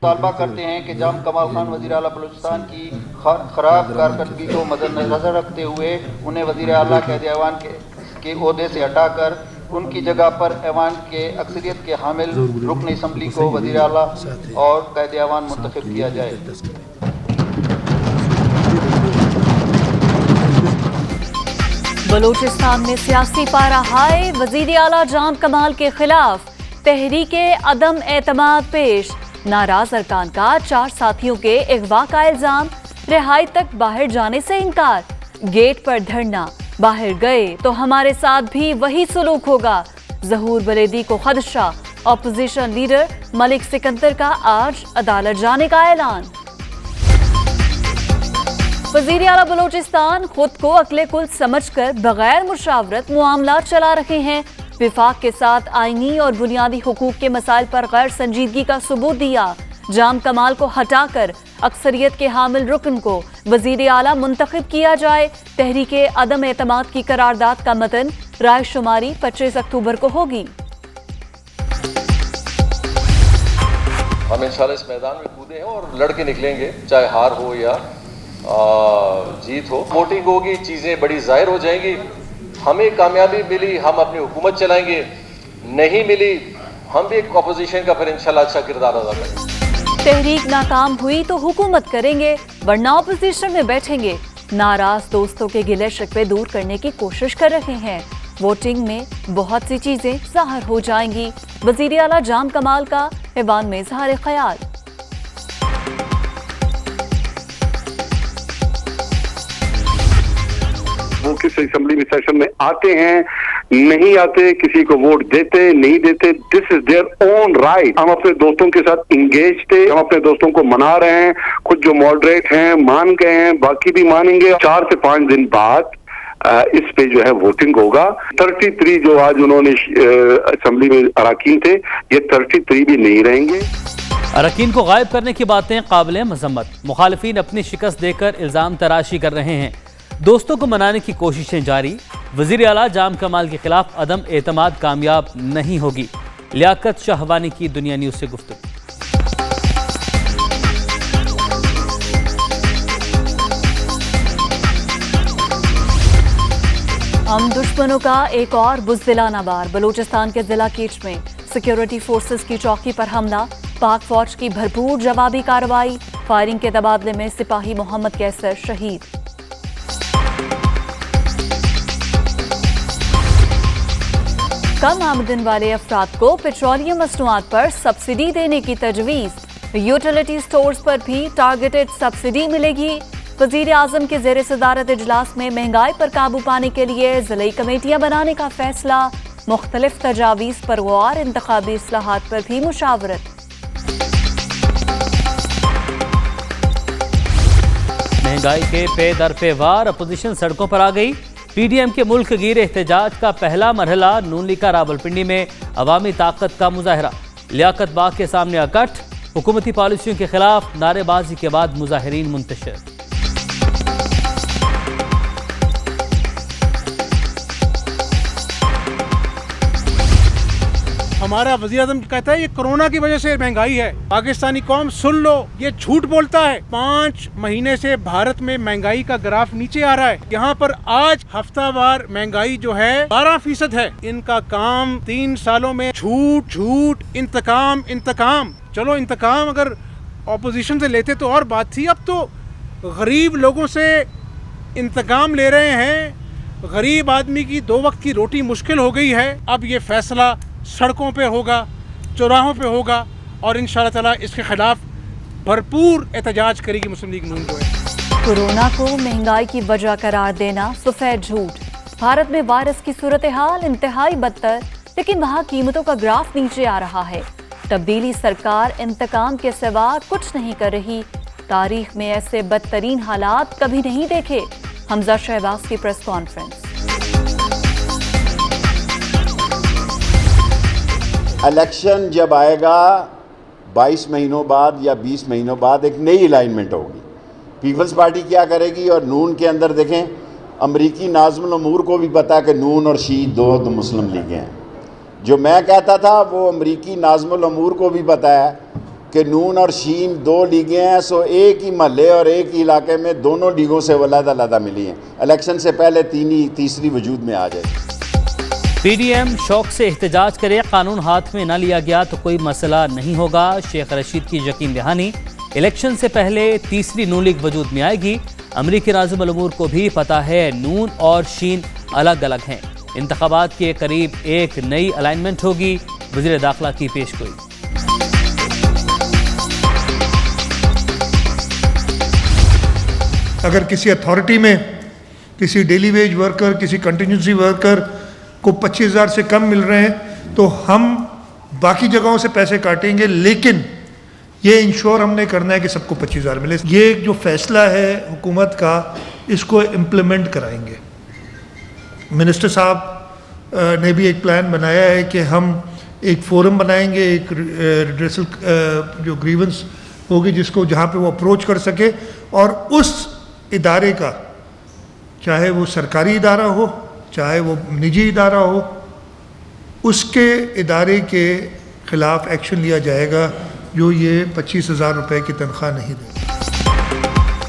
मुतालबा करते हैं कि जाम कमाल खान वज़ीर आला बलूचिस्तान की ख़राब कारकर्दगी को मद्देनज़र रखते हुए उन्हें वज़ीर आला क़ायद ऐवान के ओहदे से हटाकर उनकी जगह पर ऐवान के अक्सरियत के हामिल रुकन असम्बली को वज़ीर आला और क़ायद ऐवान मुंतखब किया जाए। बलूचिस्तान में सियासी पारा हाय, वज़ीर आला जाम कमाल के खिलाफ तहरीके अदम एतमाद पेश। नाराज अरकान का 4 साथियों के अगवा का इल्जाम, रिहाई तक बाहर जाने से इनकार। गेट पर धरना, बाहर गए तो हमारे साथ भी वही सुलूक होगा। ज़हूर बलेदी को खदशा, ऑपोजिशन लीडर मलिक सिकंदर का आज अदालत जाने का ऐलान। वज़ीर आला बलूचिस्तान खुद को अक्ले कुल समझकर बगैर मुशावरत मामला चला रहे हैं। विफाक के साथ आईनी और बुनियादी हुकूक के मसाइल पर गैर संजीदगी का सबूत दिया। जाम कमाल को हटाकर अक्सरियत के हामिल रुकन को वज़ीर आला मुंतखब किया जाए। तहरीके अदम एतमाद की करारदाद का मतन राय शुमारी 25 अक्टूबर को होगी। हम इंशाल्लाह इस मैदान में कूदे हैं और लड़के निकलेंगे, चाहे हार हो या जीत हो। वोटिंग होगी, चीजें बड़ी जाहिर हो जाएंगी। हमें कामयाबी मिली, हम अपनी हुकूमत चलाएंगे, नहीं मिली हम भी एक अपोजिशन का फिर इंशाल्लाह अच्छा किरदार अदा करेंगे। तहरीक नाकाम हुई तो हुकूमत करेंगे, वरना अपोजिशन में बैठेंगे। नाराज दोस्तों के गिले शिकवे दूर करने की कोशिश कर रहे हैं। वोटिंग में बहुत सी चीजें ज़ाहिर हो जाएंगी। वज़ीर आला जाम कमाल का ऐवान में इज़हार ख्याल। वो किस असेंबली में सेशन में आते हैं, नहीं आते, किसी को वोट देते नहीं देते, this is their own right. हम अपने दोस्तों के साथ इंगेज थे, हम अपने दोस्तों को मना रहे हैं। खुद जो मॉडरेट हैं मान गए हैं, बाकी भी मानेंगे। 4 से 5 दिन बाद इस पे जो है वोटिंग होगा। 33 जो आज उन्होंने असेंबली में अरकान थे, ये 33 भी नहीं रहेंगे। अरकान को गायब करने की बातें काबिल मजम्मत। मुखालिफिन अपनी शिकस्त देकर इल्जाम तराशी कर रहे हैं। दोस्तों को मनाने की कोशिशें जारी। वज़ीर आला जाम कमाल के खिलाफ अदम एतमाद कामयाब नहीं होगी। लियाकत शाहवानी की दुनिया न्यूज़ से गुफ्तगू। हम दुश्मनों का एक और बुज़दिलाना वार। बलूचिस्तान के जिला कीच में सिक्योरिटी फोर्सेस की चौकी पर हमला, पाक फौज की भरपूर जवाबी कार्रवाई। फायरिंग के तबादले में सिपाही मोहम्मद कैसर शहीद। कम आमदन वाले अफराद को पेट्रोलियम मसनूआत पर सब्सिडी देने की तजवीज़। यूटिलिटी स्टोर्स पर भी टारगेटेड सब्सिडी मिलेगी। वज़ीर आज़म के ज़ेर सदारत इजलास में महंगाई पर काबू पाने के लिए ज़िले कमेटियाँ बनाने का फैसला। मुख्तलिफ तजावीज़ पर गौर, इंतखाबी इस्लाहात पर भी मुशावरत। महंगाई के पे दर पे वार, अपोजिशन सड़कों पर आ गई। पीडीएम के मुल्क गिर एहतजाज का पहला मरहला नून लीग का रावलपिंडी में अवामी ताकत का मुजाहरा। लियाकत बाग के सामने अकट, हुकूमती पॉलिसियों के खिलाफ नारेबाजी के बाद मुजाहिरीन मुंतशिर। हमारा वज़ीर आज़म कहता है ये कोरोना की वजह से महंगाई है। पाकिस्तानी कौम सुन लो, ये झूठ बोलता है। 5 महीने से भारत में महंगाई का ग्राफ नीचे आ रहा है। यहाँ पर आज हफ्तावार महंगाई जो है 12% है। इनका काम 3 सालों में झूठ झूठ, इंतकाम इंतकाम। चलो इंतकाम अगर ऑपोजिशन से लेते तो और बात थी। अब तो गरीब लोगों से इंतकाम ले रहे हैं। गरीब आदमी की 2 वक्त की रोटी मुश्किल हो गई है। अब ये फैसला सड़कों पे होगा, चौराहों पे होगा और इंशाअल्लाह ताला इसके खिलाफ भरपूर एहतजाज करेगी मुस्लिम लीग नून जो है। कोरोना को महंगाई की वजह करार देना सफेद झूठ। भारत में वायरस की सूरत हाल इंतहाई बदतर, लेकिन वहाँ कीमतों का ग्राफ नीचे आ रहा है। तब्दीली सरकार इंतकाम के सिवा कुछ नहीं कर रही। तारीख में ऐसे बदतरीन हालात कभी नहीं देखे। हमजा शहबाज की प्रेस कॉन्फ्रेंस। इलेक्शन जब आएगा 22 महीनों बाद या 20 महीनों बाद एक नई अलाइनमेंट होगी। पीपल्स पार्टी क्या करेगी और नून के अंदर देखें, अमरीकी नाज़िमुल उमूर को भी पता है कि नून और शी दो मुस्लिम लीगें हैं। जो मैं कहता था वो अमरीकी नाज़िमुल उमूर को भी पता है कि नून और शीन दो लीगें हैं, सो एक ही महल्ले और एक ही इलाके में दोनों लीगों से अलग-अलग मिली हैं। इलेक्शन से पहले तीसरी वजूद में आ जाए। पीडीएम शौक से एहतजाज करे, कानून हाथ में न लिया गया तो कोई मसला नहीं होगा। शेख रशीद की यकीन दहानी, इलेक्शन से पहले तीसरी नून लीग वजूद में आएगी। अमरीकी नाज़िम अल उमूर को भी पता है नून और शीन अलग अलग हैं। इंतखाबात के करीब एक नई अलाइनमेंट होगी। वज़ीर दाखिला की पेशगोई। अगर किसी अथॉरिटी में किसी डेली वेज वर्कर, किसी कंटिजेंसी वर्कर को 25,000 से कम मिल रहे हैं तो हम बाकी जगहों से पैसे काटेंगे, लेकिन ये इंश्योर हमने करना है कि सबको 25,000 मिले। ये जो फैसला है हुकूमत का, इसको इम्प्लीमेंट कराएंगे। मिनिस्टर साहब ने भी एक प्लान बनाया है कि हम एक फोरम बनाएंगे, एक रिड्रेसल जो ग्रीवेंस होगी जिसको जहाँ पे वो अप्रोच कर सके, और उस इदारे का, चाहे वो सरकारी इदारा हो चाहे वो निजी इदारा हो, उसके इदारे के खिलाफ एक्शन लिया जाएगा जो ये 25,000 रुपए की तनख्वाह नहीं दे।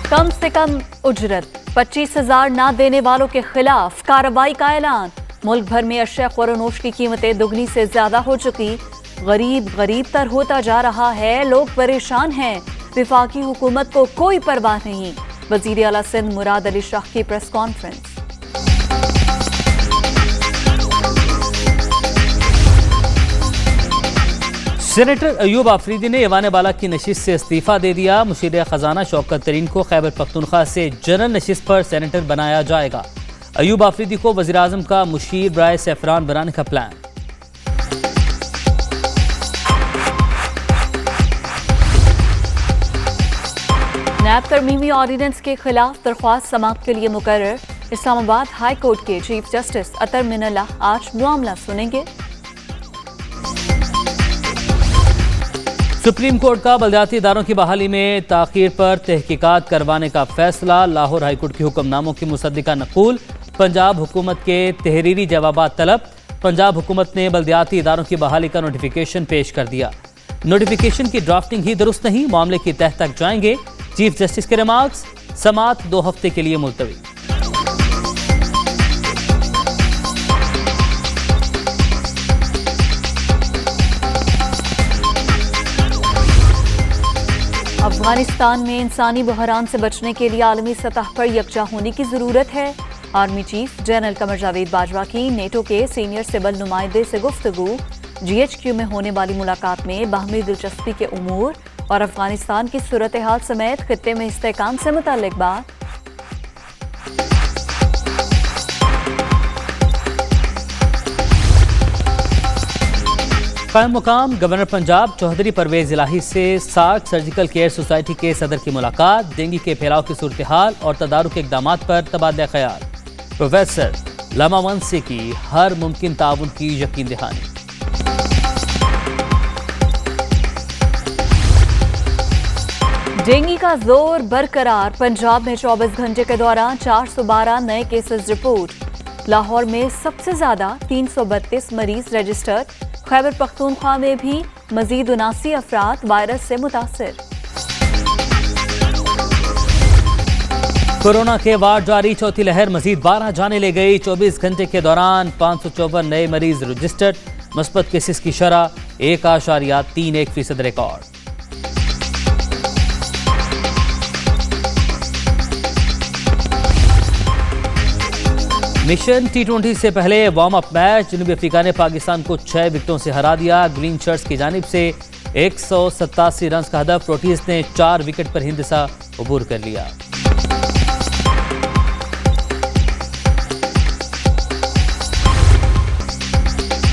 कम से कम उजरत 25,000 ना देने वालों के खिलाफ कार्रवाई का ऐलान। मुल्क भर में अशिया ख़ुरानोश की कीमतें दुगनी से ज्यादा हो चुकी। गरीब तर होता जा रहा है, लोग परेशान हैं। विफाकी हुकूमत को कोई परवाह नहीं। वज़ीर आला सिंध मुराद अली शाह की press conference. Senator Ayub Afridi ने ईवान बाला की नशिस्त से इस्तीफा दे दिया। मुशीर खजाना शौकत तरीन को खैबर पख्तूनख्वा से जनरल नशिस्त पर सेनेटर बनाया जाएगा। अयूब आफरीदी को वज़ीर आज़म का मुशीर बराए सैफरान बनाने का प्लान। नैब तरमीमी ऑर्डिनेंस के खिलाफ दरख्वास्त समाअत के लिए मुकर्रर। इस्लामाबाद हाई कोर्ट के चीफ जस्टिस अतर मिनल्लाह आज मामला सुनेंगे। सुप्रीम कोर्ट का बलदियाती इदारों की बहाली में ताख़ीर पर तहकीकात करवाने का फैसला। लाहौर हाई कोर्ट के हुक्मनामों की मुसद्दिका नकूल। पंजाब हुकूमत के तहरीरी जवाबात तलब। पंजाब हुकूमत ने बलदियाती इदारों की बहाली का नोटिफिकेशन पेश कर दिया। नोटिफिकेशन की ड्राफ्टिंग ही दुरुस्त नहीं, मामले की तह तक जाएंगे। चीफ जस्टिस के रिमार्क्स। समाअत 2 हफ्ते के लिए मुलतवी। अफगानिस्तान में इंसानी बहरान से बचने के लिए आलमी सतह पर यकजा होने की जरूरत है। Army chief general Qamar Javed Bajwa की नेटो के सीनियर सिविल नुमाइंदे से गुफ्तगू। GHQ में होने वाली मुलाकात में बाहमी दिलचस्पी के उमूर और अफगानिस्तान की सूरत हाल समेत खित्ते में इस्तेहकाम से मुताल्लिक बात। कायम मुकाम गवर्नर पंजाब चौधरी परवेज इलाही से 60 सर्जिकल केयर सोसाइटी के सदर की मुलाकात। डेंगू के फैलाव की सूरत हाल और तदारुक के इकदाम पर तबादला ख्याल। प्रोफेसर लमा वंसी की हर मुमकिन ताउन की यकीन दहानी। डेंगू का जोर बरकरार। पंजाब में 24 घंटे के दौरान 412 नए केसेस रिपोर्ट। लाहौर में सबसे ज्यादा 332 मरीज रजिस्टर्ड। खैबर पख्तूनख्वा में भी मजीद 79 अफराद वायरस से मुतासिर। कोरोना के वार्ड जारी। चौथी लहर मजीद 12 जाने ले गई। 24 घंटे के दौरान 554 नए मरीज रजिस्टर्ड। मुस्बत केसेस की शरह 1.31% रिकॉर्ड। मिशन T20 से पहले वार्म अप मैच। जनूबी अफ्रीका ने पाकिस्तान को 6 विकेटों से हरा दिया। ग्रीन शर्ट्स की जानिब से 187 रन का हदफ। प्रोटीज ने 4 विकेट पर हिंदसा अबूर कर लिया।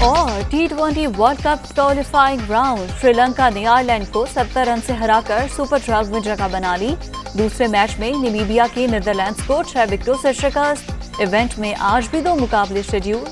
और T20 world cup qualifying round. Sri Lanka ने आयरलैंड को 70 रन से हराकर सुपर 12 में जगह बना ली। दूसरे मैच में नामीबिया की नीदरलैंड्स को 6 विकेटों से शिकस्त। इवेंट में आज भी 2 मुकाबले शेड्यूल।